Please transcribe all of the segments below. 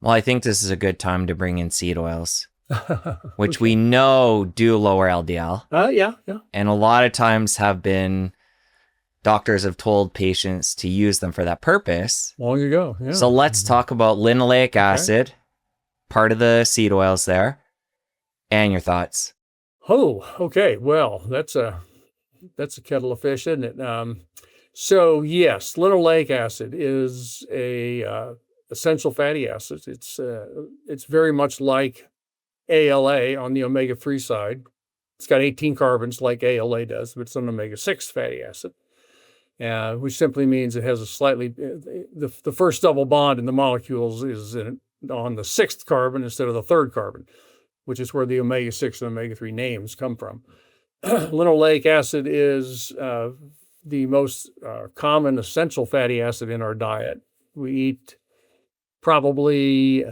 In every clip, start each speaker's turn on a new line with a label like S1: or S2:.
S1: Well, I think this is a good time to bring in seed oils, which
S2: Okay.
S1: we know do lower LDL.
S2: Yeah, yeah.
S1: And a lot of times doctors have told patients to use them for that purpose.
S2: Long ago,
S1: So
S2: yeah.
S1: let's talk about linoleic
S2: Okay.
S1: acid, part of the seed oils there, and your thoughts.
S2: Oh, okay. Well, that's a kettle of fish, isn't it? So yes, linoleic acid is a essential fatty acid. It's very much like ALA on the omega-3 side. It's got 18 carbons like ALA does, but it's an omega-6 fatty acid, which simply means it has a slightly the first double bond in the molecules is on the sixth carbon instead of the third carbon, which is where the omega-6 and omega-3 names come from. Linoleic acid is the most common essential fatty acid in our diet. We eat probably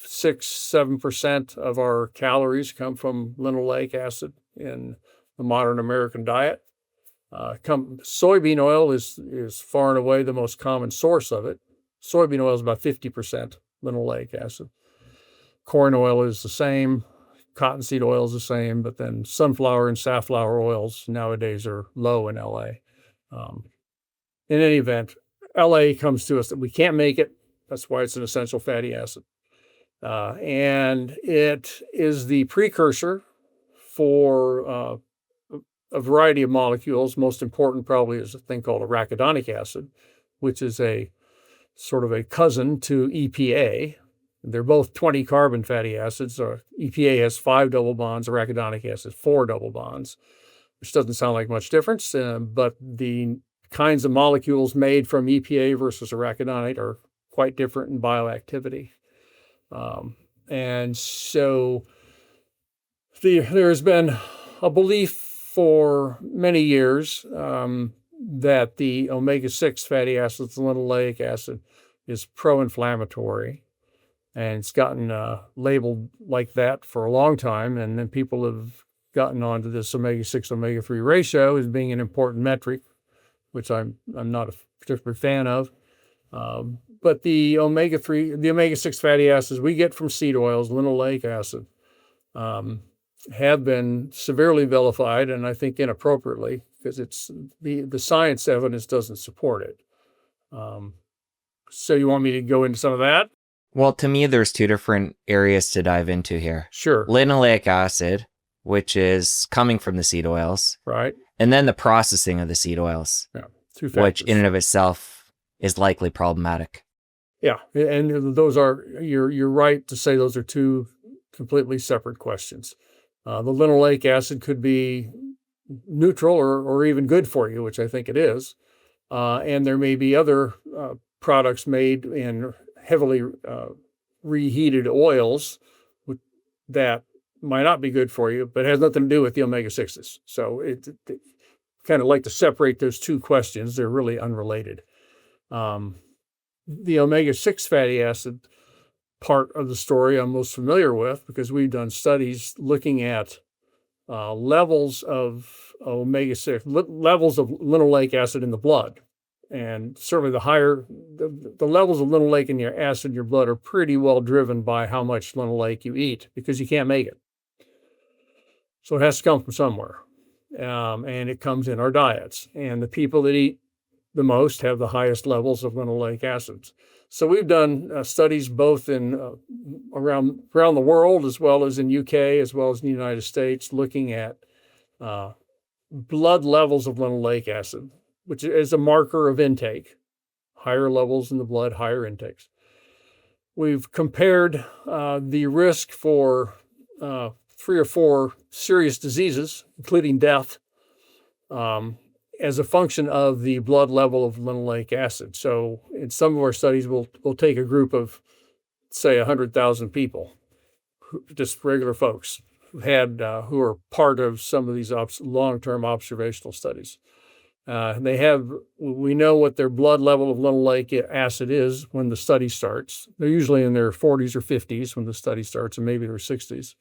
S2: 6-7% of our calories come from linoleic acid in the modern American diet. Soybean oil is far and away the most common source of it. Soybean oil is about 50% linoleic acid. Corn oil is the same. Cottonseed oil is the same, but then sunflower and safflower oils nowadays are low in LA. In any event, LA comes to us that we can't make it. That's why it's an essential fatty acid. And it is the precursor for a variety of molecules. Most important probably is a thing called arachidonic acid, which is a sort of a cousin to EPA. They're both 20 carbon fatty acids. EPA has 5 double bonds, arachidonic acid has 4 double bonds, which doesn't sound like much difference, but the kinds of molecules made from EPA versus arachidonic are quite different in bioactivity. And so there's been a belief for many years that the omega-6 fatty acid, linoleic acid, is pro-inflammatory. And it's gotten labeled like that for a long time. And then people have gotten onto this omega-6, omega-3 ratio as being an important metric, which I'm not a particular fan of. But the omega-6 fatty acids we get from seed oils, linoleic acid, have been severely vilified, and I think inappropriately, because it's the science evidence doesn't support it. So you want me to go into some of that?
S1: Well, to me, there's two different areas to dive into here.
S2: Sure.
S1: Linoleic acid, which is coming from the seed oils,
S2: Right.
S1: and then the processing of the seed oils,
S2: Yeah. Two factors.
S1: which in and of itself is likely problematic.
S2: Yeah, and those are you're right to say those are two completely separate questions. The linoleic acid could be neutral or even good for you, which I think it is. And there may be other products made in heavily reheated oils that might not be good for you, but it has nothing to do with the omega-6s. So it kind of like to separate those two questions. They're really unrelated. The omega-6 fatty acid part of the story I'm most familiar with because we've done studies looking at levels of omega-6, levels of linoleic acid in the blood. And certainly the levels of linoleic in your acid in your blood are pretty well driven by how much linoleic you eat because you can't make it. So it has to come from somewhere. And it comes in our diets. And the people that eat the most have the highest levels of linoleic acids. So we've done studies both in around the world as well as in UK as well as in the United States looking at blood levels of linoleic acid, which is a marker of intake. Higher levels in the blood, higher intakes. We've compared the risk for 3 or 4 serious diseases, including death, as a function of the blood level of linoleic acid. So in some of our studies, we'll take a group of, say, 100,000 people, just regular folks who are part of some of these long-term observational studies. We know what their blood level of linoleic acid is when the study starts. They're usually in their 40s or 50s when the study starts, and maybe their 60s.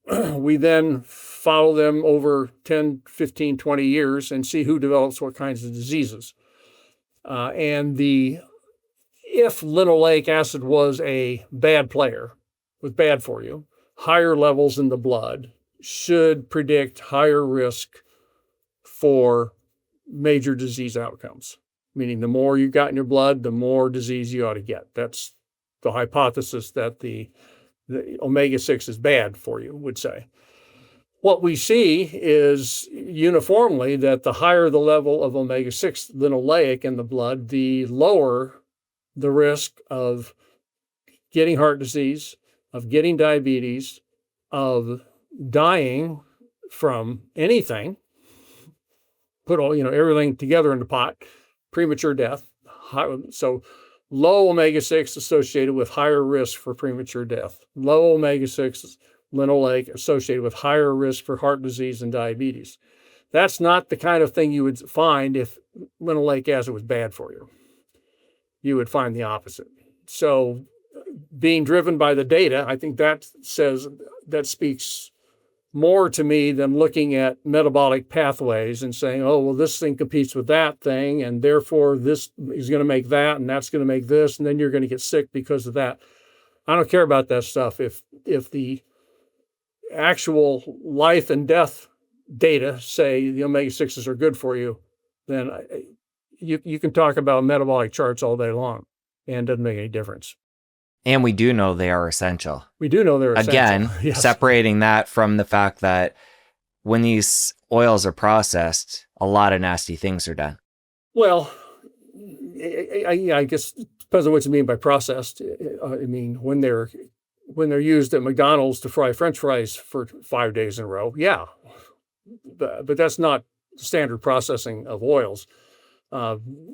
S2: We then follow them over 10, 15, 20 years and see who develops what kinds of diseases. And the if linoleic acid was a bad player, was bad for you, higher levels in the blood should predict higher risk for major disease outcomes, meaning the more you got in your blood, the more disease you ought to get. That's the hypothesis that the omega-6 is bad for you, would say. What we see is uniformly that the higher the level of omega-6 linoleic in the blood, the lower the risk of getting heart disease, of getting diabetes, of dying from anything. Put all, everything together in the pot, premature death. So low omega-6 associated with higher risk for premature death. Low omega-6 linoleic associated with higher risk for heart disease and diabetes. That's not the kind of thing you would find if linoleic acid was bad for you. You would find the opposite. So being driven by the data, I think that speaks more to me than looking at metabolic pathways and saying, oh, well, this thing competes with that thing, and therefore this is going to make that, and that's going to make this, and then you're going to get sick because of that. I don't care about that stuff. If the actual life and death data say the omega-6s are good for you, then you can talk about metabolic charts all day long, and it doesn't make any difference.
S1: And we do know they are essential.
S2: We do know they're essential.
S1: Again,
S2: yes.
S1: Separating that from the fact that when these oils are processed, a lot of nasty things are done.
S2: Well, I guess it depends on what you mean by processed. I mean, when they're used at McDonald's to fry French fries for 5 days in a row, yeah. But that's not standard processing of oils.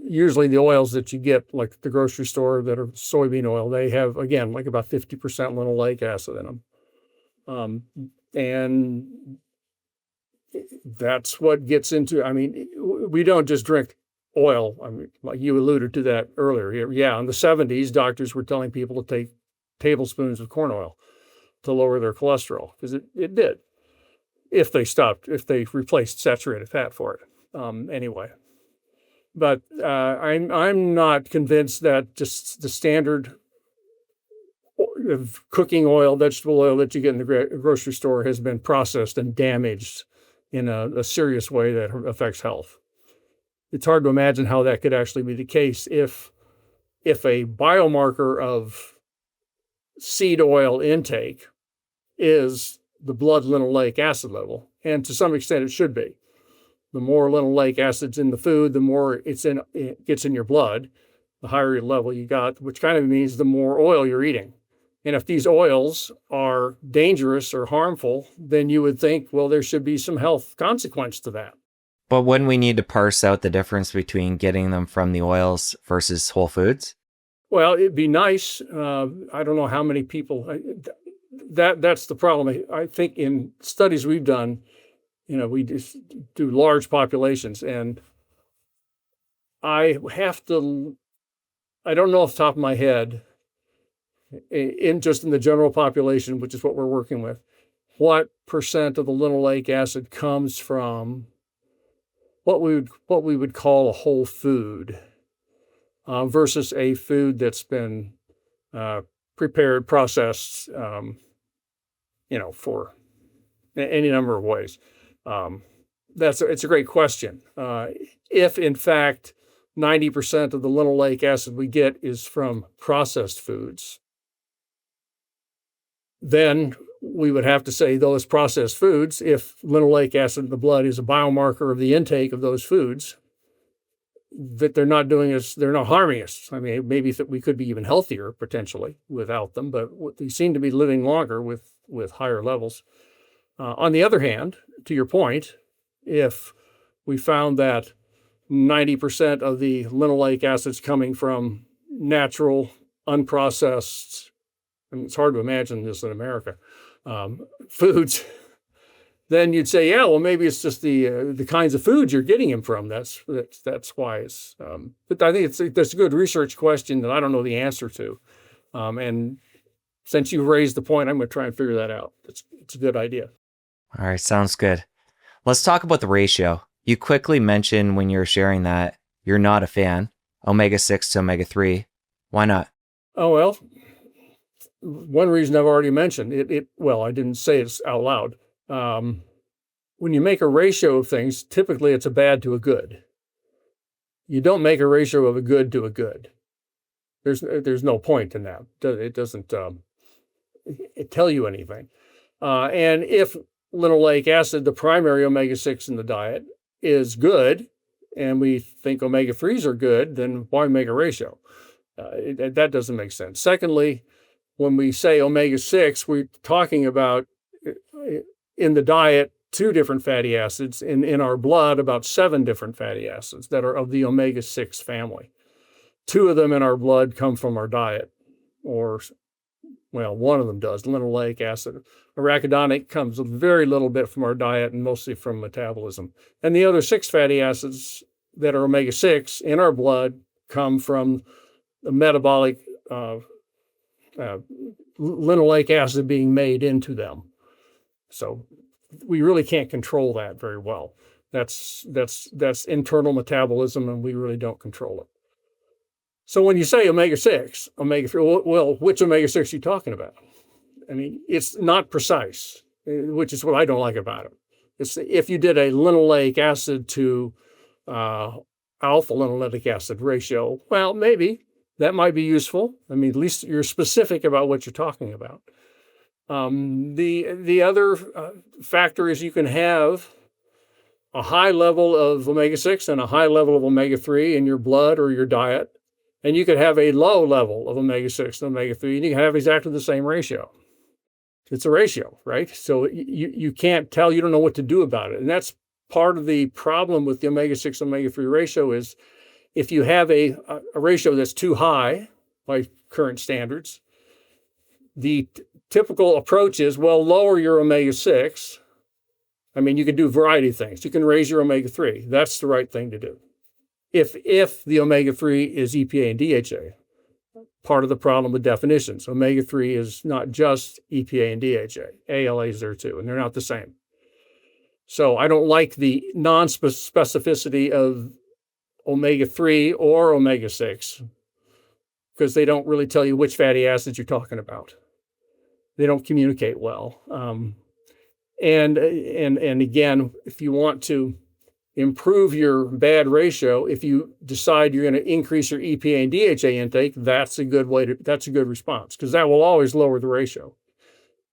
S2: Usually the oils that you get, like the grocery store that are soybean oil, they have, again, like about 50% linoleic acid in them. And that's what gets into, I mean, we don't just drink oil. I mean, like you alluded to that earlier. Yeah, in the 70s, doctors were telling people to take tablespoons of corn oil to lower their cholesterol, because it did, if they replaced saturated fat for it. Anyway. But I'm not convinced that just the standard of cooking oil, vegetable oil that you get in the grocery store has been processed and damaged in a serious way that affects health. It's hard to imagine how that could actually be the case if a biomarker of seed oil intake is the blood linoleic acid level, and to some extent it should be. The more linoleic acid's in the food, the more it gets in your blood, the higher level you got, which kind of means the more oil you're eating. And if these oils are dangerous or harmful, then you would think, well, there should be some health consequence to that.
S1: But wouldn't we need to parse out the difference between getting them from the oils versus whole foods?
S2: Well, it'd be nice. I don't know how many people, that's the problem. I think in studies we've done, we just do large populations, and I don't know off the top of my head, in the general population, which is what we're working with, what percent of the linoleic acid comes from what we would call a whole food versus a food that's been prepared, processed, for any number of ways. It's a great question. If in fact 90% of the linoleic acid we get is from processed foods, then we would have to say those processed foods, if linoleic acid in the blood is a biomarker of the intake of those foods, that they're not harming us. I mean, maybe we could be even healthier potentially without them, but they seem to be living longer with higher levels. On the other hand, to your point, if we found that 90% of the linoleic acid's coming from natural, unprocessed, and it's hard to imagine this in America, foods, then you'd say, yeah, well, maybe it's just the kinds of foods you're getting them from. That's why it's. But I think that's a good research question that I don't know the answer to. And since you raised the point, I'm going to try and figure that out. It's a good idea.
S1: All right, sounds good. Let's talk about the ratio. You quickly mentioned when you were sharing that you're not a fan, omega-6 to omega-3. Why not?
S2: Oh, well, one reason I've already mentioned well, I didn't say it out loud. When you make a ratio of things, typically it's a bad to a good. You don't make a ratio of a good to a good. There's no point in that. It doesn't tell you anything. And if linoleic acid, the primary omega-6 in the diet, is good, and we think omega-3s are good, then why make a ratio? That doesn't make sense. Secondly, when we say omega-6, we're talking about in the diet 2 different fatty acids, in our blood about 7 different fatty acids that are of the omega-6 family. 2 of them in our blood come from our diet, or, well, one of them does, linoleic acid. Arachidonic comes a very little bit from our diet and mostly from metabolism. And the other 6 fatty acids that are omega-6 in our blood come from the metabolic linoleic acid being made into them. So we really can't control that very well. That's internal metabolism, and we really don't control it. So when you say omega-6, omega-3, well, which omega-6 are you talking about? I mean, it's not precise, which is what I don't like about it. It's if you did a linoleic acid to alpha linoleic acid ratio, well, maybe that might be useful. I mean, at least you're specific about what you're talking about. The other factor is you can have a high level of omega-6 and a high level of omega-3 in your blood or your diet, and you could have a low level of omega-6 and omega-3, and you can have exactly the same ratio. It's a ratio, right? So you can't tell, you don't know what to do about it. And that's part of the problem with the omega-6 omega-3 ratio is if you have a ratio that's too high by current standards, the typical approach is, well, lower your omega-6. I mean, you can do a variety of things. You can raise your omega-3. That's the right thing to do. If the omega-3 is EPA and DHA, part of the problem with definitions. Omega-3 is not just EPA and DHA. ALA is there too, and they're not the same. So I don't like the non-specificity of omega-3 or omega-6 because they don't really tell you which fatty acids you're talking about. They don't communicate well. And again, if you want to improve your bad ratio, if you decide you're going to increase your EPA and DHA intake, that's a good response because that will always lower the ratio.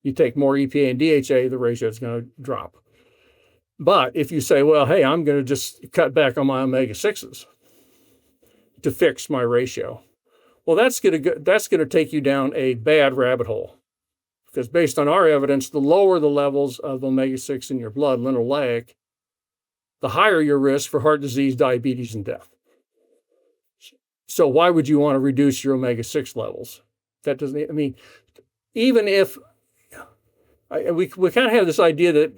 S2: You take more EPA and DHA, the ratio is going to drop. But if you say, well, hey, I'm going to just cut back on my omega-6s to fix my ratio, well, that's going to take you down a bad rabbit hole. Because based on our evidence, the lower the levels of omega-6 in your blood, linoleic, the higher your risk for heart disease, diabetes, and death. So why would you want to reduce your omega-6 levels? That doesn't, I mean, even if, we kind of have this idea that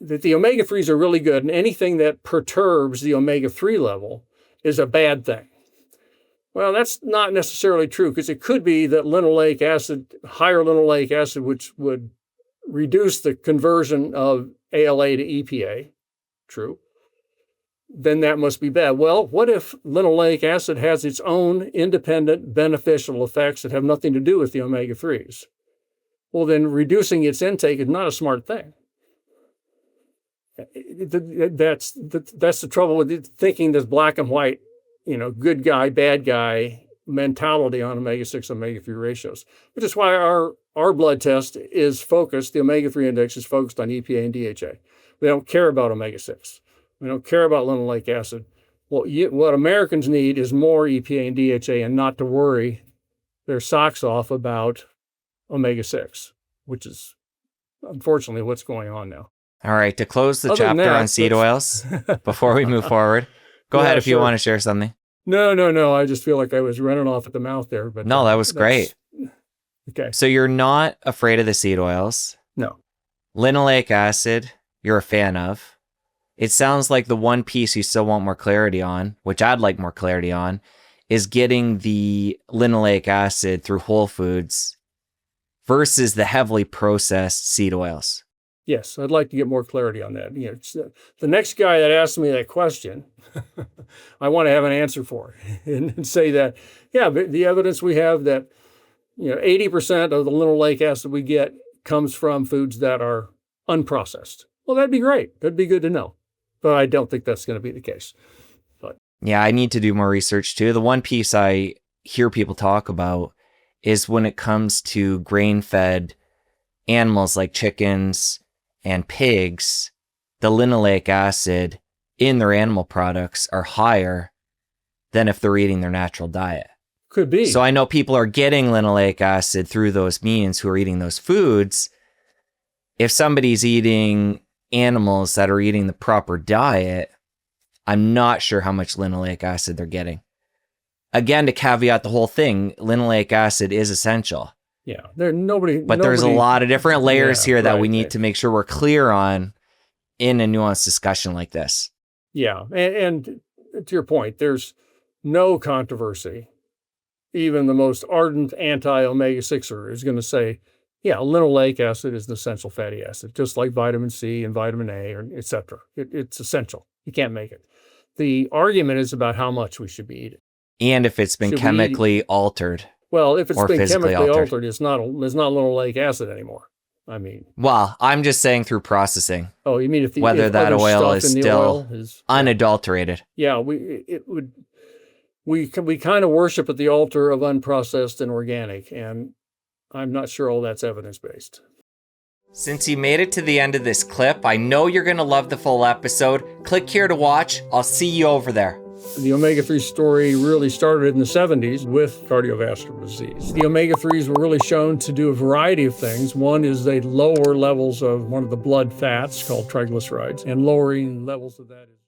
S2: that the omega-3s are really good and anything that perturbs the omega-3 level is a bad thing. Well, that's not necessarily true because it could be that linoleic acid, higher linoleic acid, which would reduce the conversion of ALA to EPA, true, then that must be bad. Well, what if linoleic acid has its own independent beneficial effects that have nothing to do with the omega-3s? Well, then reducing its intake is not a smart thing. That's the trouble with thinking this black and white, good guy, bad guy mentality on omega-6, omega-3 ratios, which is why our blood test is focused, the omega-3 index is focused on EPA and DHA. We don't care about omega-6. We don't care about linoleic acid. What Americans need is more EPA and DHA and not to worry their socks off about omega-6, which is unfortunately what's going on now.
S1: All right, to close the chapter on seed oils, before we move forward, go ahead if you want to share something.
S2: No. I just feel like I was running off at the mouth there. But
S1: no, that was great.
S2: Okay.
S1: So you're not afraid of the seed oils.
S2: No.
S1: Linoleic acid, you're a fan of. It sounds like the one piece you still want more clarity on, which I'd like more clarity on, is getting the linoleic acid through whole foods versus the heavily processed seed oils.
S2: Yes, I'd like to get more clarity on that. The next guy that asks me that question, I want to have an answer for and say that, yeah, but the evidence we have that 80% of the linoleic acid we get comes from foods that are unprocessed. Well, that'd be great. That'd be good to know. But I don't think that's going to be the case. But
S1: yeah, I need to do more research too. The one piece I hear people talk about is when it comes to grain-fed animals like chickens and pigs, the linoleic acid in their animal products are higher than if they're eating their natural diet.
S2: Could be.
S1: So I know people are getting linoleic acid through those means who are eating those foods. If somebody's eating animals that are eating the proper diet, I'm not sure how much linoleic acid they're getting. Again, to caveat the whole thing, linoleic acid is essential.
S2: Yeah, nobody.
S1: There's a lot of different layers here that we need
S2: right.
S1: to make sure we're clear on in a nuanced discussion like this.
S2: Yeah, and to your point, there's no controversy. Even the most ardent anti-omega-6er is going to say, yeah, linoleic acid is an essential fatty acid, just like vitamin C and vitamin A, or et cetera. It's essential. You can't make it. The argument is about how much we should be eating.
S1: And if it's been chemically altered.
S2: Well, if it's been chemically
S1: altered,
S2: it's not linoleic acid anymore. I mean,
S1: well, I'm just saying through processing.
S2: Oh, you mean if
S1: that oil is still unadulterated?
S2: Yeah, we kind of worship at the altar of unprocessed and organic, and I'm not sure all that's evidence-based.
S1: Since you made it to the end of this clip, I know you're going to love the full episode. Click here to watch. I'll see you over there.
S2: The omega-3 story really started in the 70s with cardiovascular disease. The omega-3s were really shown to do a variety of things. One is they lower levels of one of the blood fats called triglycerides, and lowering levels of that is